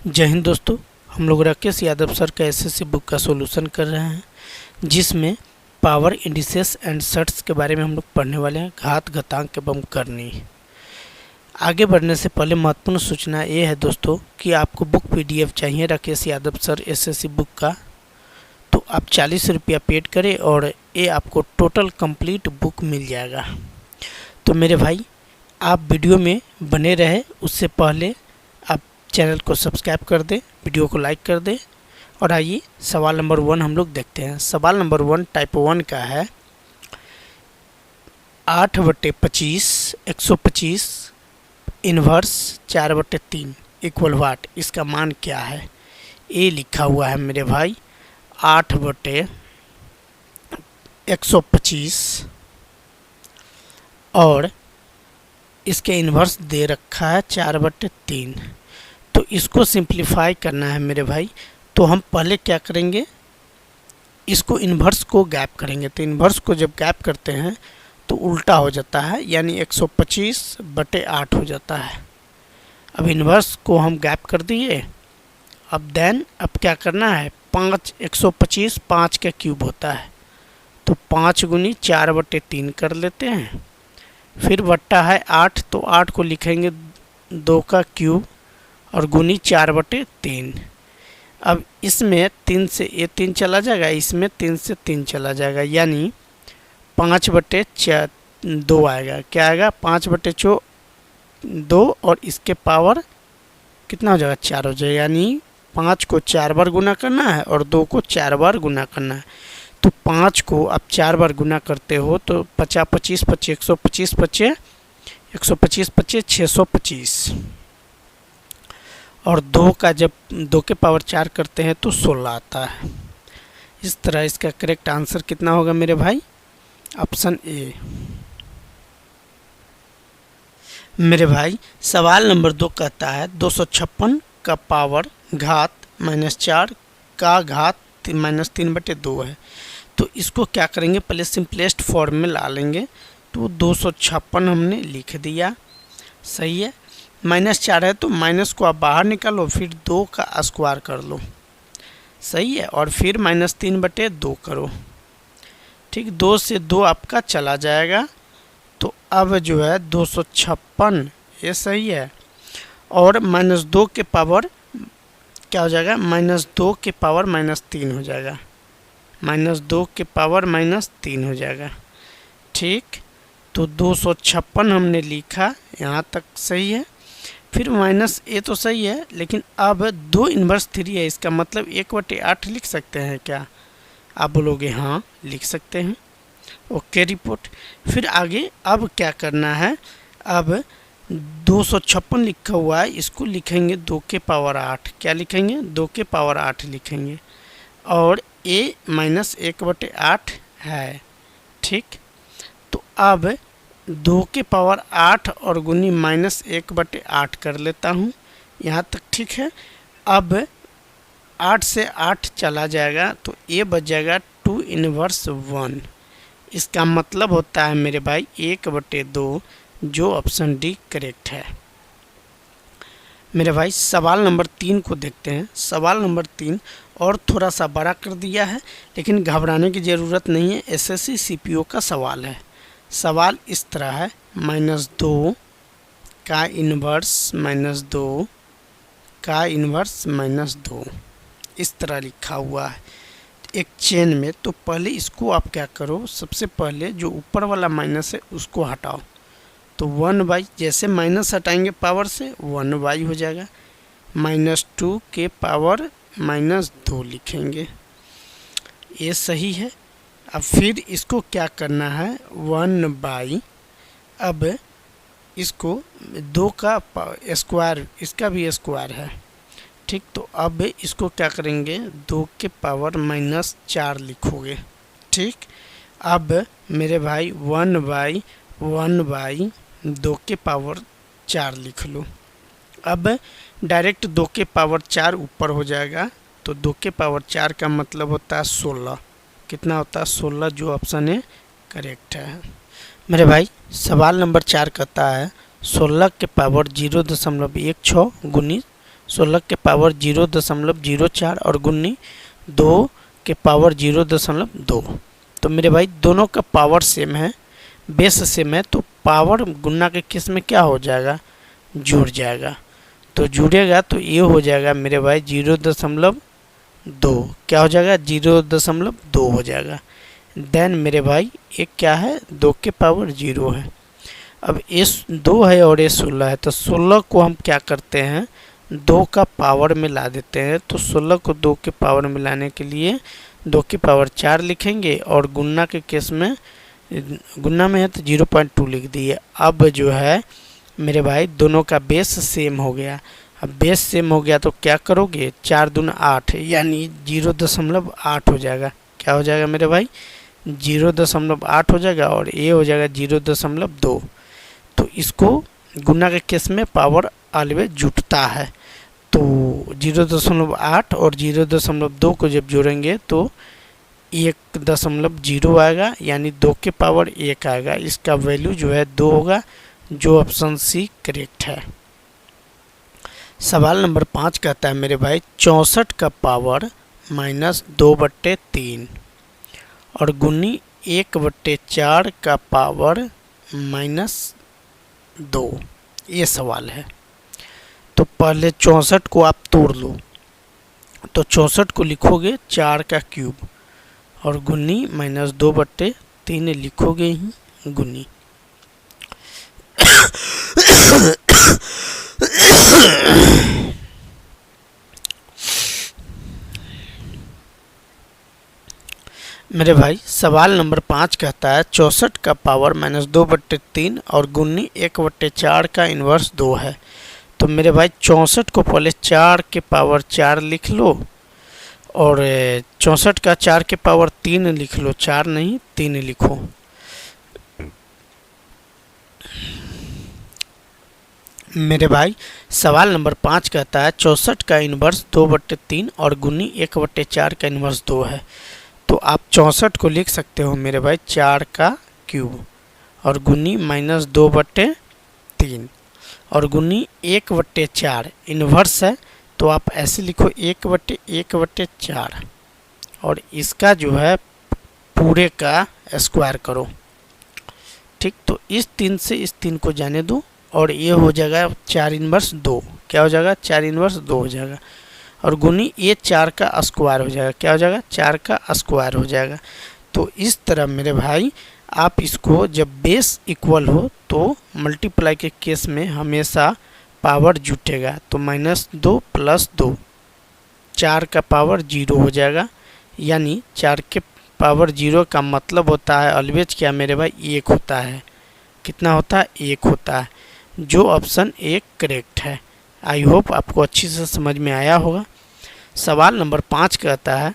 जय हिंद दोस्तों। हम लोग राकेश यादव सर का एसएससी बुक का सॉल्यूशन कर रहे हैं, जिसमें पावर इंडिसेस एंड सर्ट्स के बारे में हम लोग पढ़ने वाले हैं, घात घातांक एवं करनी। आगे बढ़ने से पहले महत्वपूर्ण सूचना ये है दोस्तों कि आपको बुक पीडीएफ चाहिए Rakesh Yadav sir SSC book का, तो आप 40 रुपया पेड करें और ये आपको टोटल कंप्लीट बुक मिल जाएगा। तो मेरे भाई, आप वीडियो में बने रहे उससे पहले आप चैनल को सब्सक्राइब कर दें, वीडियो को लाइक कर दें। और आइए सवाल नंबर 1 हम लोग देखते हैं। सवाल नंबर 1 टाइप 1 का है। 8/25 125 इन्वर्स 4/3 इक्वल वाट, इसका मान क्या है? ये लिखा हुआ है मेरे भाई 8/125 और इसके इन्वर्स दे रखा है 4/3। तो इसको सिंप्लीफाई करना है मेरे भाई, तो हम पहले क्या करेंगे, इसको इन्वर्स को गैप करेंगे। तो इन्वर्स को जब गैप करते हैं तो उल्टा हो जाता है, यानी 125/8 हो जाता है। अब इन्वर्स को हम गैप कर दिए। अब क्या करना है, 125 5 का क्यूब होता है, तो 5 गुनी 4/3 कर लेते हैं। फिर बट्टा है 8, तो 8 को लिखेंगे 2 का क्यूब और गुनी 4/3। अब इसमें 3 से ये 3 चला जाएगा, इसमें 3 से 3 चला जाएगा, यानी 5/2 आएगा। क्या आएगा, 5/2 और इसके पावर कितना हो जाएगा, 4 हो जाएगा। यानी 5 को 4 बार गुना करना है और 2 को 4 बार गुना करना है। तो 5 को आप 4 बार गुना करते हो तो 50 25 25 125 25 125 25 625 और 2 का जब 2 के पावर 4 करते हैं तो 16 आता है। इस तरह इसका करेक्ट आंसर कितना होगा मेरे भाई, ऑप्शन ए। मेरे भाई सवाल नंबर 2 कहता है 256 का पावर घात -4 का घात -3/2 है। तो इसको क्या करेंगे, पहले सिंपलेस्ट फॉर्म में ला लेंगे। तो 256 हमने लिख दिया, सही है। -4 है तो माइनस को आप बाहर निकालो, फिर 2 का स्क्वायर कर लो, सही है। और फिर -3/2 करो, ठीक। 2 से 2 आपका चला जाएगा, तो अब जो है 256 ये सही है। और -2 के पावर क्या हो जाएगा, -2 के पावर -3 हो जाएगा, -2 के पावर -3 हो जाएगा, ठीक। तो 256 हमने लिखा, यहाँ तक सही है। फिर माइनस ए तो सही है, लेकिन अब 2 इन्वर्स 3 है, इसका मतलब 1/8 लिख सकते हैं क्या? आप बोलोगे हाँ लिख सकते हैं, ओके रिपोर्ट। फिर आगे अब क्या करना है, अब 256 लिखा हुआ है, इसको लिखेंगे 2 के पावर 8। क्या लिखेंगे, 2 के पावर 8 लिखेंगे। और a -1/8 है, ठीक। तो अब 2 के पावर 8 और गुनी -1/8 कर लेता हूँ, यहाँ तक ठीक है। अब 8 से 8 चला जाएगा तो ये बच जाएगा 2 इन्वर्स 1। इसका मतलब होता है मेरे भाई 1/2, जो ऑप्शन डी करेक्ट है। मेरे भाई सवाल नंबर 3 को देखते हैं। सवाल नंबर 3 और थोड़ा सा बड़ा कर दिया है, लेकिन घबराने की ज़रूरत नहीं है, एसएससी सीपीओ का सवाल है। सवाल इस तरह है, -2 का इन्वर्स -2 का इन्वर्स -2, इस तरह लिखा हुआ है एक चेन में। तो पहले इसको आप क्या करो, सबसे पहले जो ऊपर वाला माइनस है उसको हटाओ। तो 1/, जैसे माइनस हटाएंगे पावर से 1/, हो जाएगा। -2 के पावर -2 लिखेंगे, ये सही है। अब फिर इसको क्या करना है, 1/, अब इसको 2 का स्क्वायर, इसका भी स्क्वायर है, ठीक। तो अब इसको क्या करेंगे, 2 के पावर -4 लिखोगे, ठीक। अब मेरे भाई 1/2 के पावर 4 लिख लो। अब डायरेक्ट 2 के पावर 4 ऊपर हो जाएगा, तो 2 के पावर 4 का मतलब होता है 16। कितना होता है, 16, जो ऑप्शन है करेक्ट है। मेरे भाई सवाल नंबर 4 कहता है 16 के पावर 0.16 गुनी 16 के पावर 0.04 और गुन्नी 2 के पावर 0.2। तो मेरे भाई दोनों का पावर सेम है, बेस सेम है, तो पावर गुना के केस में क्या हो जाएगा, जुड़ जाएगा। तो जुड़ेगा तो ये हो जाएगा मेरे भाई 0.2, क्या हो जाएगा 0.2 हो जाएगा। देन मेरे भाई एक क्या है 2 के पावर 0 है। अब ये 2 है और ये 16 है, तो 16 को हम क्या करते हैं 2 का पावर में ला देते हैं। तो 16 को 2 के पावर में लाने के लिए 2 की पावर 4 लिखेंगे और गुन्ना के केस में, गुन्ना में है तो 0.2 लिख दिए। अब जो है मेरे भाई दोनों का बेस सेम हो गया। अब बेस सेम हो गया तो क्या करोगे 4 दूना 8 यानी 0.8 हो जाएगा। क्या हो जाएगा मेरे भाई 0.8 हो जाएगा और ये हो जाएगा 0.2। तो इसको गुना के केस में पावर ऑलवेज जुटता है। तो 0.8 और 0.2 को जब जोड़ेंगे तो 1.0 आएगा यानी 2 के पावर 1 आएगा। इसका वैल्यू जो है 2 होगा, जो ऑप्शन सी करेक्ट है। सवाल नंबर 5 कहता है मेरे भाई 64 का पावर -2/3 और गुनी 1/4 का पावर -2, ये सवाल है। तो पहले 64 को आप तोड़ लो, तो 64 को लिखोगे 4 का क्यूब और गुनी -2/3 लिखोगे ही गुनी। मेरे भाई सवाल नंबर 5 कहता है 64 का पावर -2/3 और गुनी 1/4 का इन्वर्स 2 है। तो मेरे भाई 64 को पहले 4 के पावर 4 लिख लो और 64 का 4 के पावर 3 लिख लो, 4 नहीं 3 लिखो। मेरे भाई सवाल नंबर 5 कहता है 64 का इन्वर्स 2/3 और गुनी 1/4 का इन्वर्स 2 है। तो आप 64 को लिख सकते हो मेरे भाई 4 का क्यूब और गुनी -2/3 और गुनी 1/4 इन्वर्स है, तो आप ऐसे लिखो 1/1/4 और इसका जो है पूरे का स्क्वायर करो। ठीक, तो इस 3 से इस 3 को जाने दो और ये हो जाएगा 4 इन्वर्स 2। क्या हो जाएगा 4 इन्वर्स 2 हो जाएगा और गुनी ये 4 का स्क्वायर हो जाएगा। क्या हो जाएगा 4 का स्क्वायर हो जाएगा। तो इस तरह मेरे भाई आप इसको जब बेस इक्वल हो तो मल्टीप्लाई के केस में हमेशा पावर जुटेगा। तो -2 + 2 4 का पावर 0 हो जाएगा यानी 4 के पावर 0 का मतलब होता है ऑलवेज क्या मेरे भाई 1 होता है। कितना होता है 1 होता है, जो ऑप्शन 1 करेक्ट है। आई होप आपको अच्छी से समझ में आया होगा। सवाल नंबर 5 कहता है,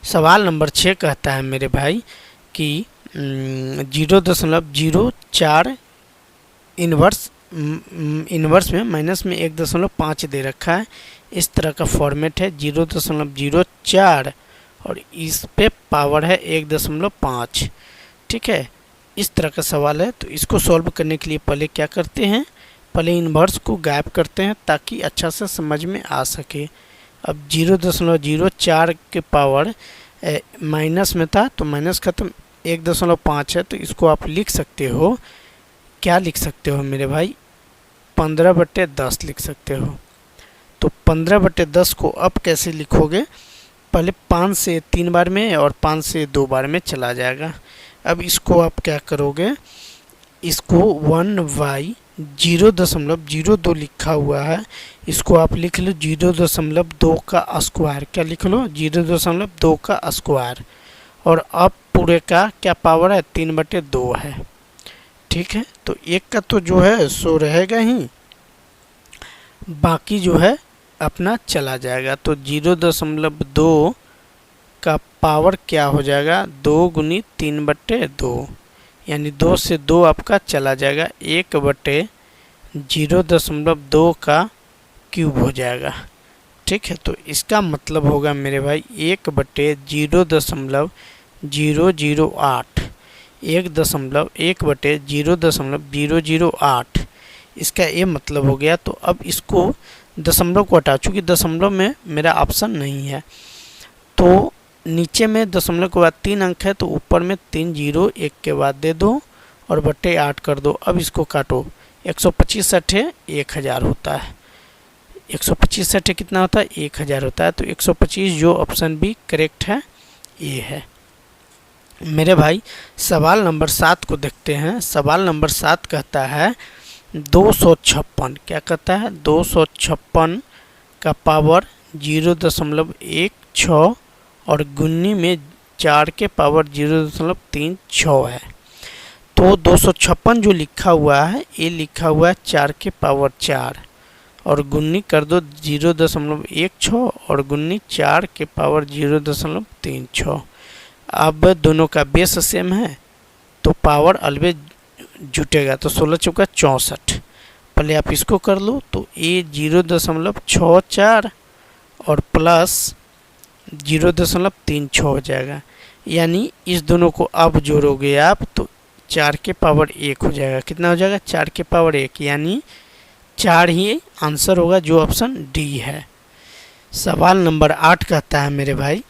सवाल नंबर 6 कहता है मेरे भाई कि 0.04 इन्वर्स में माइनस में 1.5 दे रखा है। इस तरह का फॉर्मेट है 0.04 और इस पे पावर है 1.5। ठीक है, इस तरह का सवाल है। तो इसको सॉल्व करने के लिए पहले क्या करते हैं, पहले इन्वर्स को गायब करते हैं ताकि अच्छा से समझ में आ सके। अब 0.04 के पावर माइनस में था तो माइनस खत्म, 1.5 है तो इसको आप लिख सकते हो, क्या लिख सकते हो मेरे भाई 15/10 लिख सकते हो। तो 15/10 को अब कैसे लिखोगे, पहले 5 से 3 बार में और 5 से 2 बार में चला जाएगा। अब इसको आप क्या करोगे, इसको 1/0.02 लिखा हुआ है, इसको आप लिख लो 0.2 का स्क्वायर। क्या लिख लो 0.2 का स्क्वायर और अब पूरे का क्या पावर है 3/2 है। ठीक है, तो एक का तो जो है सो रहेगा ही, बाकी जो है अपना चला जाएगा। तो 0.2 का पावर क्या हो जाएगा 2 × 3/2 यानी 2 से 2 आपका चला जाएगा, 1/0.2 का क्यूब हो जाएगा। ठीक है, तो इसका मतलब होगा मेरे भाई 1/0.008 1/0.008 इसका ये मतलब हो गया। तो अब इसको दशमलव को हटा, चूँकि दशमलव में मेरा ऑप्शन नहीं है, तो नीचे में दशमलव के बाद 3 अंक है, तो ऊपर में 3 जीरो 1 के बाद दे दो और बट्टे 8 कर दो। अब इसको काटो, 125 सट्ठे 1000 होता है। 125 सट्ठे कितना होता है? 1000 होता है। तो 125 जो ऑप्शन बी करेक्ट है, ये है। मेरे भाई सवाल नंबर 7 को देखते हैं। सवाल नंबर 7 कहता है 256, क्या कहता है? 256 का पावर 0.16 और गुन्नी में 4 के पावर 0.36 है। तो 256 जो लिखा हुआ है, ये लिखा हुआ है 4 के पावर 4 और गुन्नी कर दो 0.16 और गुन्नी 4 के पावर 0.36। अब दोनों का बेस सेम है तो पावर अलवेज जुटेगा। तो 16 चौका 64, पहले आप इसको कर लो। तो ये 0.64 और प्लस 0.36 हो जाएगा, यानी इस दोनों को अब जोड़ोगे आप तो 4 के पावर 1 हो जाएगा। कितना हो जाएगा? 4 के पावर 1, यानी 4 ही आंसर होगा, जो ऑप्शन डी है। सवाल नंबर 8 कहता है मेरे भाई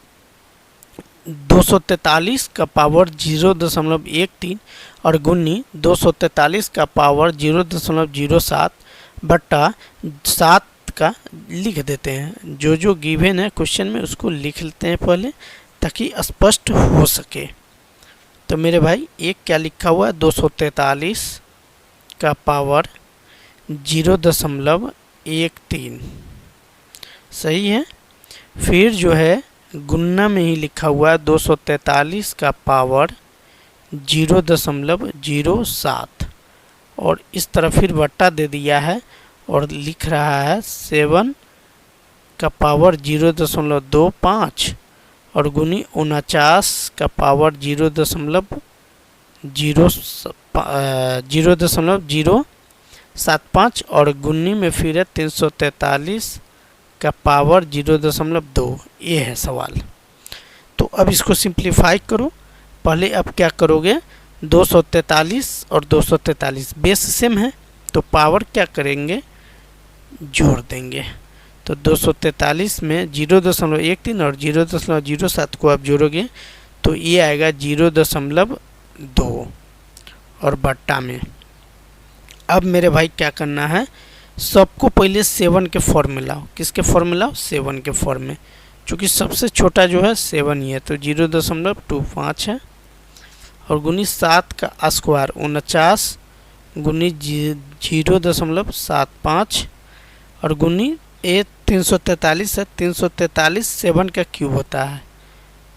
243 का पावर 0.13 और गुन्नी 243 का पावर 0.07 बट्टा 7 का लिख देते हैं। जो गिवन है क्वेश्चन में उसको लिख लेते हैं पहले, ताकि स्पष्ट हो सके। तो मेरे भाई एक क्या लिखा हुआ है? 243 का पावर 0.13 सही है। फिर जो है गुन्ना में ही लिखा हुआ है 243 का पावर 0.07 और इस तरफ फिर बट्टा दे दिया है और लिख रहा है 7 का पावर 0.25 और गुनी 49 का पावर 0.075 और गुन्नी में फिर है 343 का पावर 0.2। ये है सवाल। तो अब इसको सिंप्लीफाई करो। पहले अब क्या करोगे? 243 और 243 बेस सेम है, तो पावर क्या करेंगे? जोड़ देंगे। तो 243 में 0.13 और 0.07 को आप जोड़ोगे तो ये आएगा 0.2 और बट्टा में। अब मेरे भाई क्या करना है? सबको पहले 7 के फॉर्म में लाओ। किसके फॉर्म में लाओ? 7 के फॉर्म में, चूँकि सबसे छोटा जो है 7 ही है। तो 0.25 है और गुनी 7 का स्क्वायर 49 गुनी 0.75 और गुनी 343 है। 343 7 का क्यूब होता है,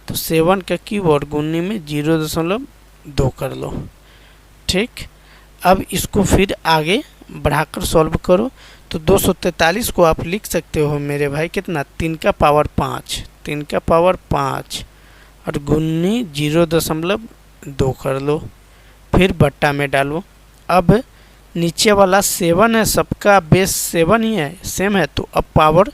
तो 7 का क्यूब और गुनी में 0.2 कर लो। ठीक, अब इसको फिर आगे बढ़ाकर सॉल्व करो। तो 243 को आप लिख सकते हो मेरे भाई कितना? 3 का पावर 5, 3 का पावर 5 और गुन्नी 0.2 कर लो, फिर बट्टा में डालो। अब नीचे वाला 7 है, सबका बेस 7 ही है, सेम है, तो अब पावर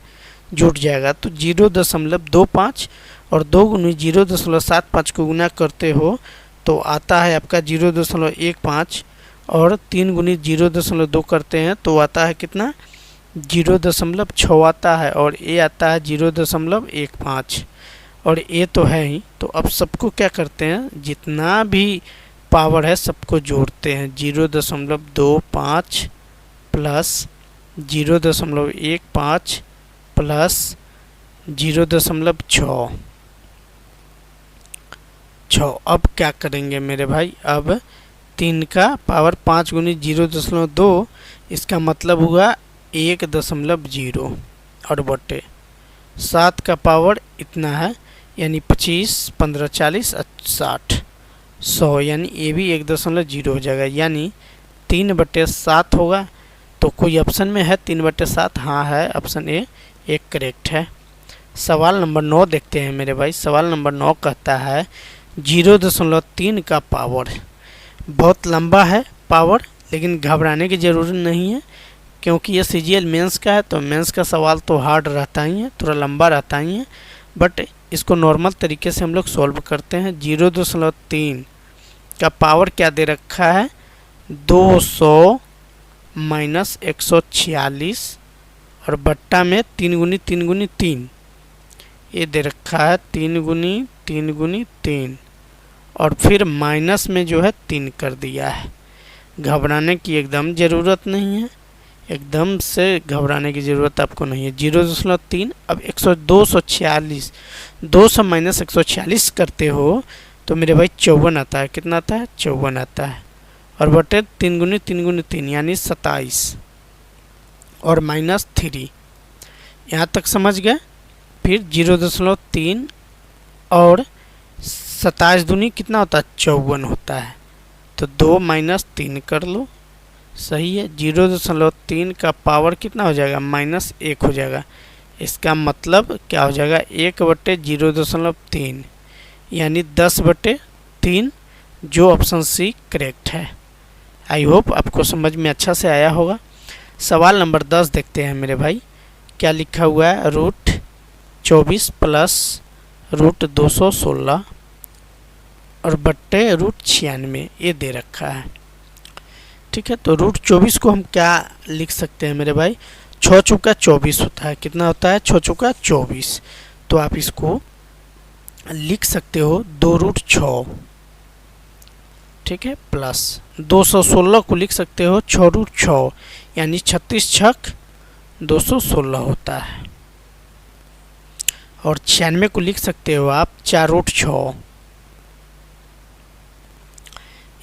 जुट जाएगा। तो 0.25 और 2 गुनी 0.75 को गुना करते हो तो आता है आपका 0.15 और 3 गुनी 0.2 करते हैं तो आता है कितना? 0.6 आता है और ये आता है 0.15 और ये तो है ही। तो अब सबको क्या करते हैं? जितना भी पावर है सबको जोड़ते हैं। 0.25 प्लस 0.15 प्लस 0.6। अब क्या करेंगे मेरे भाई? अब 3 का पावर 5 गुनी 0.2, इसका मतलब हुआ 1.0 और बटे 7 का पावर इतना है, यानी 25, 15, 40, 60, 100, यानी ये भी 1.0 हो जाएगा, यानी 3/7 होगा। तो कोई ऑप्शन में है 3/7? हाँ है, ऑप्शन ए एक करेक्ट है। सवाल नंबर 9 देखते हैं मेरे भाई। सवाल नंबर 9 कहता है 0.3 का पावर। बहुत लंबा है पावर, लेकिन घबराने की ज़रूरत नहीं है, क्योंकि ये सीजीएल मेंस का है। तो मेंस का सवाल तो हार्ड रहता ही है, थोड़ा लंबा रहता ही है, बट इसको नॉर्मल तरीके से हम लोग सॉल्व करते हैं। 0.3 का पावर क्या दे रखा है? 200 माइनस 146 और बट्टा में 3 गुनी 3 गुनी 3, ये दे रखा है 3 गुनी 3 गुनी 3 और फिर माइनस में जो है 3 कर दिया है। घबराने की एकदम ज़रूरत नहीं है, एकदम से घबराने की ज़रूरत आपको नहीं है। 0.3 अब 246 200 माइनस 146 करते हो तो मेरे भाई 54 आता है। कितना आता है? 54 आता है और बटे 3 गुनी 3 गुनी 3 यानी 27 और माइनस 3। यहाँ तक समझ गए? फिर 0.3 और 27 दूनी कितना होता है? 54 होता है। तो 2 माइनस 3 कर लो, सही है। 0.3 का पावर कितना हो जाएगा? माइनस 1 हो जाएगा। इसका मतलब क्या हो जाएगा? 1/0.3 यानी 10/3, जो ऑप्शन सी करेक्ट है। आई होप आपको समझ में अच्छा से आया होगा। सवाल नंबर 10 देखते हैं मेरे भाई। क्या लिखा हुआ है? √24 प्लस √216 और बट्टे √96 ये दे रखा है। ठीक है, तो √24 को हम क्या लिख सकते हैं मेरे भाई? 6 चौका 24 होता है। कितना होता है? 6 चौका 24। तो आप इसको लिख सकते हो 2√6, ठीक है, प्लस 216 को लिख सकते हो 6√6 यानी 36 छक 216 होता है। और 96 को लिख सकते हो आप 4√6।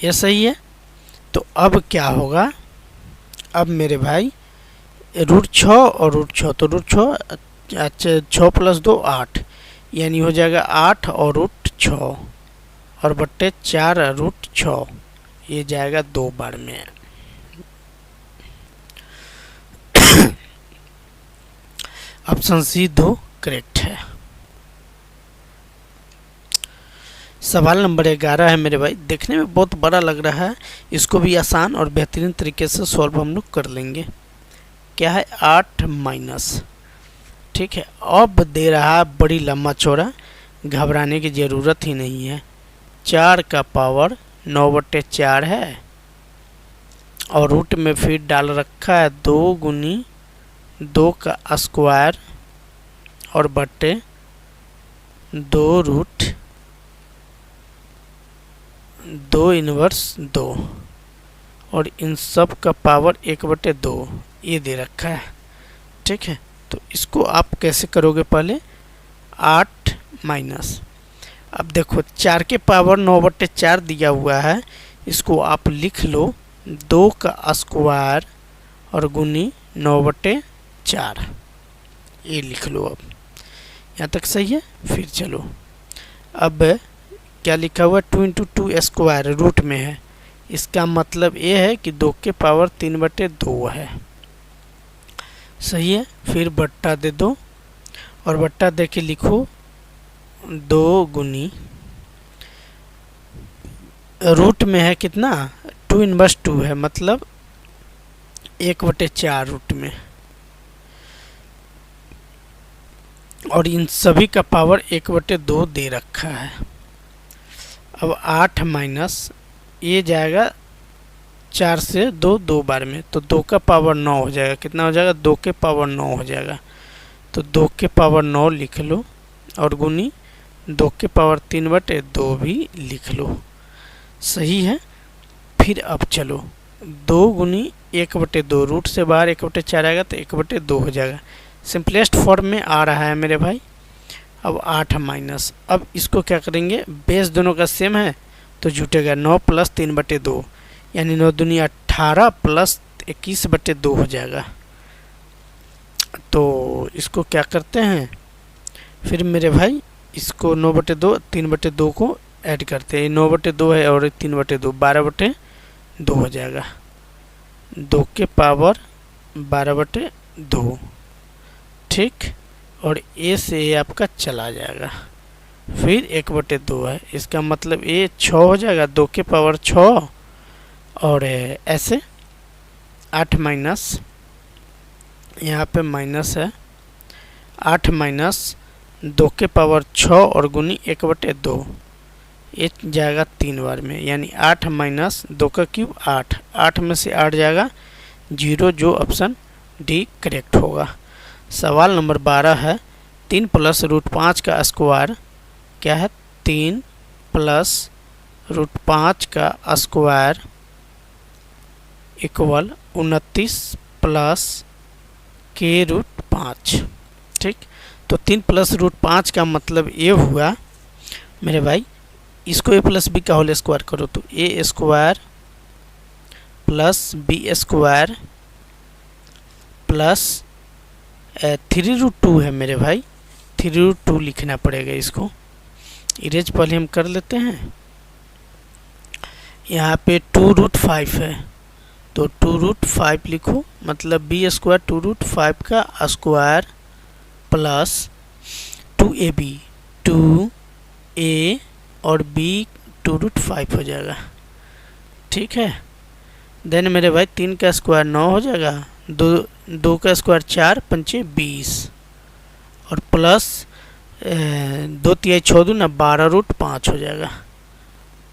ये सही है। तो अब क्या होगा? अब मेरे भाई √6 और √6, तो √6 6 प्लस 2 8 यानी हो जाएगा 8 और √6 और बट्टे 4√6, ये जाएगा 2 बार में। ऑप्शन सी 2 करेक्ट है। सवाल नंबर 11 है मेरे भाई। देखने में बहुत बड़ा लग रहा है, इसको भी आसान और बेहतरीन तरीके से सॉल्व हम लोग कर लेंगे। क्या है? 8 माइनस, ठीक है। अब दे रहा है बड़ी लंबा चौड़ा, घबराने की ज़रूरत ही नहीं है। 4 का पावर 9/4 है और रूट में फिर डाल रखा है 2 गुनी 2 का स्क्वायर और बट्टे 2 इनवर्स 2 और इन सब का पावर 1/2 ये दे रखा है। ठीक है, तो इसको आप कैसे करोगे? पहले 8 माइनस, अब देखो 4 के पावर 9/4 दिया हुआ है, इसको आप लिख लो 2 का स्क्वायर और गुनी 9/4, ये लिख लो। अब यहाँ तक सही है। फिर चलो, अब क्या लिखा हुआ? 2 × 2 स्क्वायर रूट में है, इसका मतलब ये है कि 2 के पावर 3/2 है। सही है। फिर बट्टा दे दो और बट्टा दे के लिखो 2 गुनी रूट में है कितना? 2 इनवर्स 2 है, मतलब 1/4 रूट में, और इन सभी का पावर 1/2 दे रखा है। अब 8 माइनस, ये जाएगा 4 से 2 बार में, तो 2 का पावर 9 हो जाएगा। कितना हो जाएगा? 2 के पावर 9 हो जाएगा। तो 2 के पावर 9 लिख लो और गुनी 2 के पावर 3/2 भी लिख लो। सही है। फिर अब चलो 2 गुनी 1/2, रूट से बाहर 1/4 आएगा तो 1/2 हो जाएगा। सिंपलेस्ट फॉर्म में आ रहा है मेरे भाई। अब 8 माइनस, अब इसको क्या करेंगे? बेस दोनों का सेम है तो जुटेगा 9 + 3/2 यानी 9 दूनी 18 प्लस 21/2 हो जाएगा। तो इसको क्या करते हैं फिर मेरे भाई? इसको 9/2 3/2 को ऐड करते हैं। 9/2 है और 3/2 12/2 हो जाएगा। 2 के पावर 12/2, ठीक, और ए से ए आपका चला जाएगा। फिर 1/2 है, इसका मतलब ये 6 हो जाएगा। 2 के पावर 6 और ऐसे 8 माइनस, यहाँ पे माइनस है, 8 माइनस 2 के पावर 6 और गुनी 1/2, ये जाएगा 3 बार में, यानी 8 माइनस 2 का क्यूब 8, 8 में से 8 जाएगा 0, जो ऑप्शन डी करेक्ट होगा। सवाल नंबर 12 है 3 प्लस रूट 5 का स्क्वायर क्या है? 3 प्लस रूट 5 का स्क्वायर इक्वल 29 प्लस के रूट 5। ठीक, तो 3 प्लस रूट 5 का मतलब ये हुआ मेरे भाई, इसको ए प्लस बी का होल स्क्वायर करो तो A square plus B square plus 3 root 2 है मेरे भाई, 3 रूट 2 लिखना पड़ेगा। इसको इरेज पहले हम कर लेते हैं। यहाँ पे 2 रूट 5 है तो 2 रूट 5 लिखो, मतलब बी स्क्वायर 2 रूट 5 का स्क्वायर प्लस 2ab, 2a और b 2 रूट 5 हो जाएगा। ठीक है, देन मेरे भाई 3 का स्क्वायर 9 हो जाएगा, 2 का स्क्वायर 4 पंचे 20 और प्लस 2 तिहाई 6 दूना 12 रूट 5 हो जाएगा।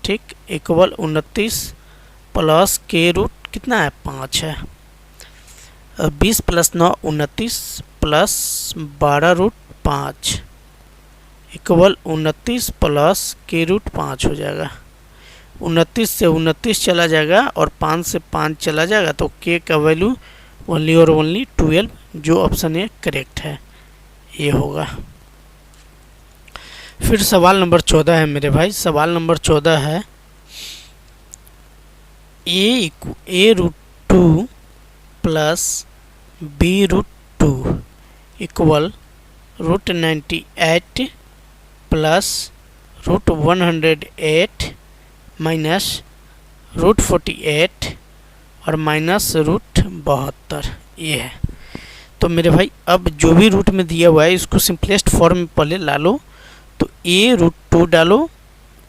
ठीक, इक्वल 29 प्लस के रूट कितना है? 5 है। 20 plus 9 29 plus 12 root 5 equal 29 plus के रूट 5 हो जाएगा। 29 से 29 चला जाएगा और 5 से 5 चला जाएगा तो के का वैल्यू ओनली और ओनली 12, जो ऑप्शन ए करेक्ट है, ये होगा। फिर सवाल नंबर 14 है मेरे भाई। सवाल नंबर 14 है A root 2 plus B root 2 equal root 98 plus root 108 minus root 48 और माइनस रूट 72, ये है। तो मेरे भाई अब जो भी रूट में दिया हुआ है इसको सिंपलेस्ट फॉर्म में पहले ला लो। तो ए रूट 2 डालो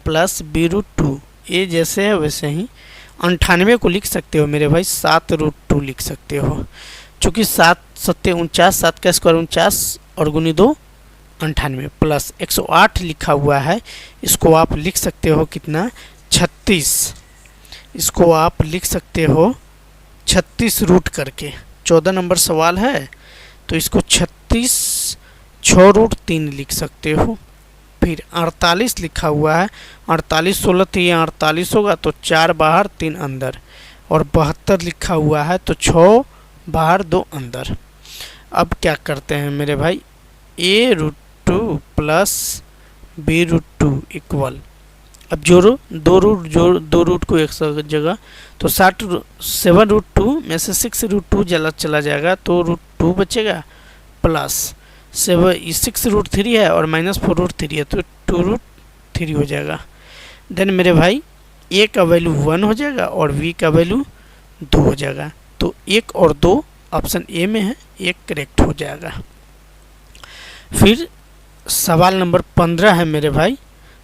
प्लस बी रूट 2, ये जैसे है वैसे ही 98 को लिख सकते हो मेरे भाई 7 रूट 2 लिख सकते हो, चूँकि 7 सत्ते 49, 7 का स्क्वायर 49 और गुनी 2 98 प्लस 108 लिखा हुआ है, इसको आप लिख सकते हो कितना? 36। इसको आप लिख सकते हो 36 रूट करके। 14 नंबर सवाल है तो इसको 36 6 रूट 3 लिख सकते हो। फिर 48 लिखा हुआ है, 48 16 3 48 होगा तो 4 बाहर 3 अंदर, और 72 लिखा हुआ है तो 6 बाहर 2 अंदर। अब क्या करते हैं मेरे भाई, A root 2 plus B root 2 equal, अब जोड़ो दो रूट को एक जगह, तो 7 रूट 2 में से 6 रूट 2 चला जाएगा तो रूट 2 बचेगा, प्लस 6 रूट 3 है और माइनस 4 रूट 3 है तो 2 रूट 3 हो जाएगा। देन मेरे भाई ए का वैल्यू 1 हो जाएगा और बी का वैल्यू 2 हो जाएगा, तो 1 और 2 ऑप्शन ए में है, 1 करेक्ट हो जाएगा। फिर सवाल नंबर 15 है मेरे भाई।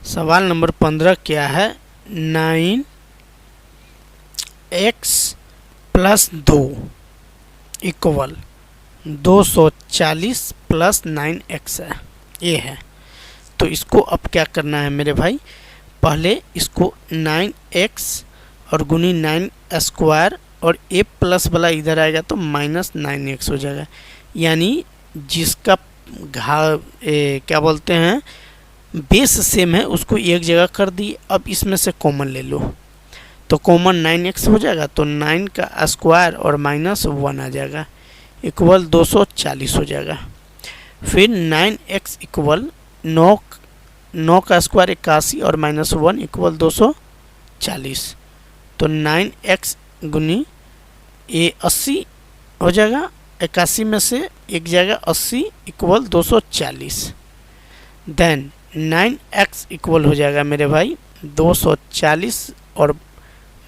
सवाल नंबर 15 क्या है? 9x plus 2 equal 240 plus 9x है, ये है। तो इसको अब क्या करना है मेरे भाई, पहले इसको 9x और गुनी 9 स्क्वायर और ए प्लस वाला इधर आएगा तो माइनस 9x हो जाएगा, यानी जिसका क्या बोलते हैं बेस सेम है उसको एक जगह कर दी। अब इसमें से कॉमन ले लो तो कॉमन 9x हो जाएगा, तो 9 का स्क्वायर और माइनस 1 आ जाएगा इक्वल 240 हो जाएगा। फिर 9x इक्वल 9 का स्क्वायर 81 और माइनस 1 इक्वल 240, तो 9x गुनी ये 80 हो जाएगा, 81 में से एक जाएगा 80 इक्वल 240। देन 9x इक्वल हो जाएगा मेरे भाई 240 और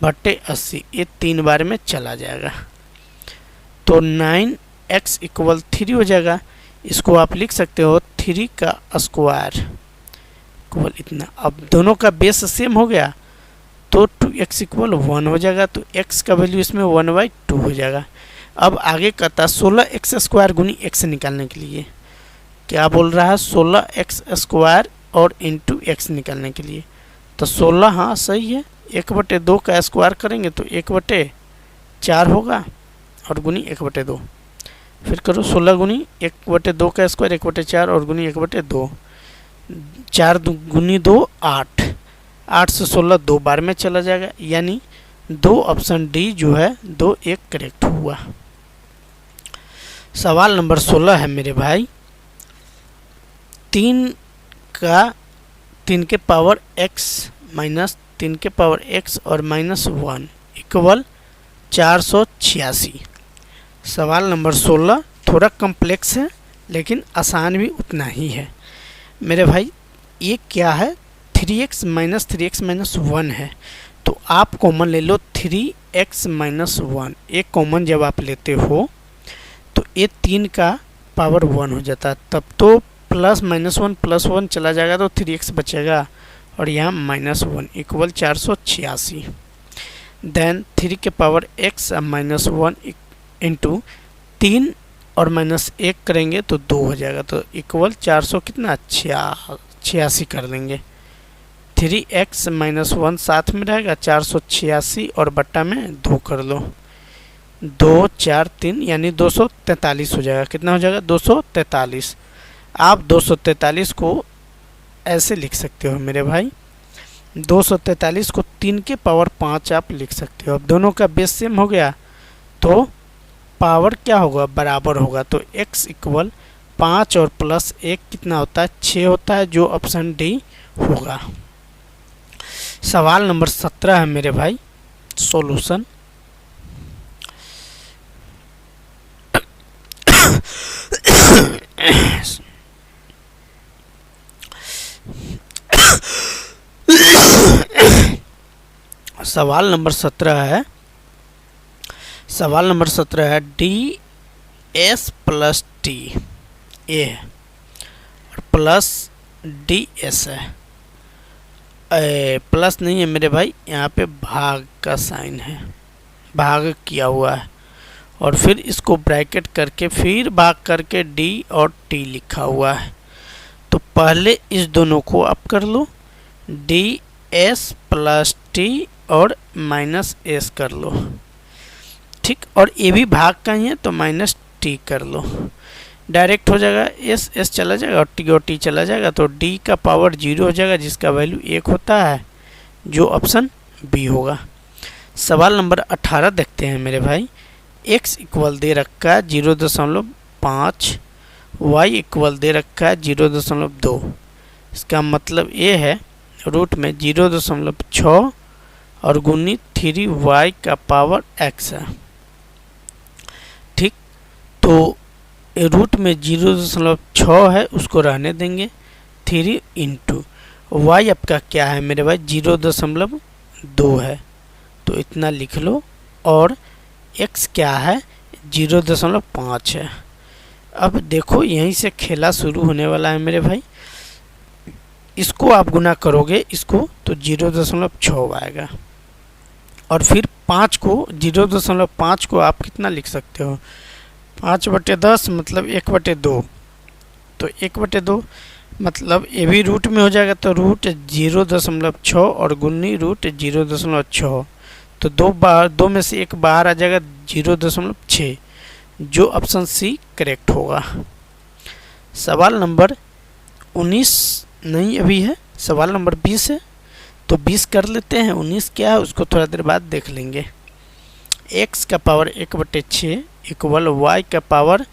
बट्टे 80, ये 3 बार में चला जाएगा, तो 9x इक्वल 3 हो जाएगा। इसको आप लिख सकते हो 3 का स्क्वायर इक्वल इतना। अब दोनों का बेस सेम हो गया तो 2x इक्वल 1 हो जाएगा, तो x का वैल्यू इसमें 1/2 हो जाएगा। अब आगे करता 16x स्क्वायर गुनी x निकालने के लिए क्या बोल रहा है, 16x स्क्वायर और इंटू x निकालने के लिए, तो 16 हाँ सही है, 1/2 का स्क्वायर करेंगे तो 1/4 होगा और गुनी 1/2। फिर करो 16 गुनी 1/2 का स्क्वायर 1/4 और गुनी 1/2। 4 गुनी 2 8। 8 से 16 2 बार में चला जाएगा, यानी 2 ऑप्शन डी जो है 2 1 करेक्ट हुआ। सवाल नंबर 16 है मेरे भाई, 3 के पावर x माइनस 3 के पावर x और -1 इक्वल 486। सवाल नंबर 16 थोड़ा कॉम्प्लेक्स है लेकिन आसान भी उतना ही है मेरे भाई। ये क्या है, 3x माइनस 3x माइनस 1 है, तो आप कॉमन ले लो 3x माइनस 1। एक कॉमन जब आप लेते हो तो ये 3 का पावर 1 हो जाता है, तब तो प्लस -1 प्लस 1 चला जाएगा तो 3x बचेगा और यहाँ -1 इक्वल 486। देन 3 के पावर x -1 इंटू 3 और -1 करेंगे तो 2 हो जाएगा, तो इक्वल 400 कितना 86 कर देंगे। 3x -1 साथ में रहेगा 486 और बट्टा में 2 कर लो, 2 4 3 यानी 243 हो जाएगा। कितना हो जाएगा 243। आप 243 को ऐसे लिख सकते हो मेरे भाई, 243 को 3 के पावर 5 आप लिख सकते हो। अब दोनों का बेस सेम हो गया तो पावर क्या होगा बराबर होगा, तो x इक्वल 5 और प्लस 1 कितना होता है 6 होता है, जो ऑप्शन डी होगा। सवाल नंबर 17 है मेरे भाई, सॉल्यूशन। सवाल नंबर 17 है D S plus T A और प्लस डी एस है। प्लस नहीं है मेरे भाई, यहाँ पे भाग का साइन है, भाग किया हुआ है, और फिर इसको ब्रैकेट करके फिर भाग करके डी और टी लिखा हुआ है। तो पहले इस दोनों को आप कर लो, डी एस प्लस टी और माइनस एस कर लो, ठीक। और ये भी भाग का ही है तो माइनस टी कर लो, डायरेक्ट हो जाएगा, एस एस चला जाएगा और टी चला जाएगा, तो डी का पावर 0 हो जाएगा जिसका वैल्यू 1 होता है, जो ऑप्शन बी होगा। सवाल नंबर 18 देखते हैं मेरे भाई। x इक्वल दे रखा है 0.5, y इक्वल दे रखा है 0.2। इसका मतलब ये है रूट में 0.6 और गुनी 3y का पावर x है, ठीक। तो रूट में 0.6 है उसको रहने देंगे, 3 इंटू y आपका क्या है मेरे भाई 0.2 है, तो इतना लिख लो, और x क्या है 0.5 है। अब देखो यहीं से खेला शुरू होने वाला है मेरे भाई, इसको आप गुना करोगे इसको तो 0.6 आएगा, और फिर 5 को 0.5 को आप कितना लिख सकते हो 5/10 मतलब 1/2, तो 1/2 मतलब ये भी रूट में हो जाएगा, तो रूट 0.6 और गुनी रूट 0.6, तो 2 में से 1 बाहर आ जाएगा 0.6, जो ऑप्शन सी करेक्ट होगा। सवाल नंबर 19 नहीं अभी है, सवाल नंबर 20 है, तो 20 कर लेते हैं, 19 क्या है उसको थोड़ा देर बाद देख लेंगे। x का पावर 1/6 इक्वल y का पावर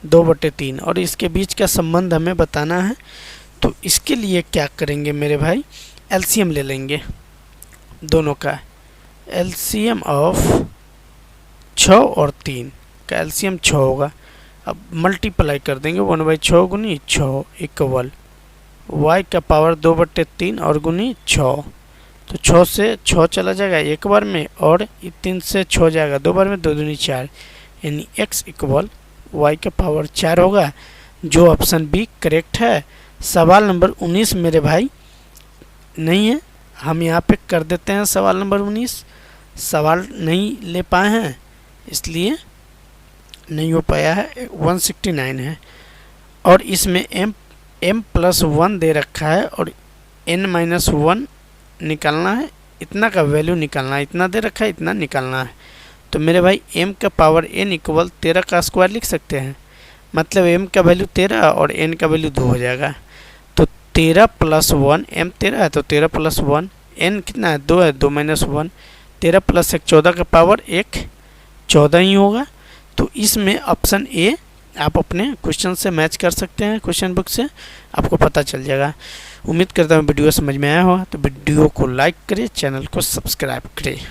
2/3, और इसके बीच का संबंध हमें बताना है, तो इसके लिए क्या करेंगे मेरे भाई, एलसीएम ले लेंगे दोनों का। एलसीएम ऑफ 6 और 3 का एलसीएम 6 होगा। अब मल्टीप्लाई कर देंगे 1/6 गुनी 6 इक्वल y का पावर 2/3 और गुनी 6, तो 6 से 6 चला जाएगा एक बार में, और 3 से 6 जाएगा 2 बार में, 2 दूनी 4, यानी x इक्वल y का पावर 4 होगा, जो ऑप्शन बी करेक्ट है। सवाल नंबर 19 मेरे भाई नहीं है, हम यहाँ पे कर देते हैं सवाल नंबर 19। सवाल नहीं ले पाए हैं इसलिए नहीं हो पाया है, 169 है, और इसमें m+1 दे रखा है और n-1 निकालना है, इतना का वैल्यू निकालना है, इतना दे रखा है इतना निकालना है, तो तो मेरे भाई m का पावर n इक्वल 13 का स्क्वायर लिख सकते हैं, मतलब m का वैल्यू 13 और n का वैल्यू 2 हो जाएगा। तो 13 प्लस 1, m 13 है तो 13 प्लस 1, n कितना है 2 है, 2 माइनस 1, 13 प्लस 1 14 का पावर 1 14 ही होगा। तो इसमें ऑप्शन ए आप अपने क्वेश्चन से मैच कर सकते हैं, क्वेश्चन बुक से आपको पता चल जाएगा। उम्मीद करता हूँ वीडियो समझ में आया होगा, तो वीडियो को लाइक करें, चैनल को सब्सक्राइब करें।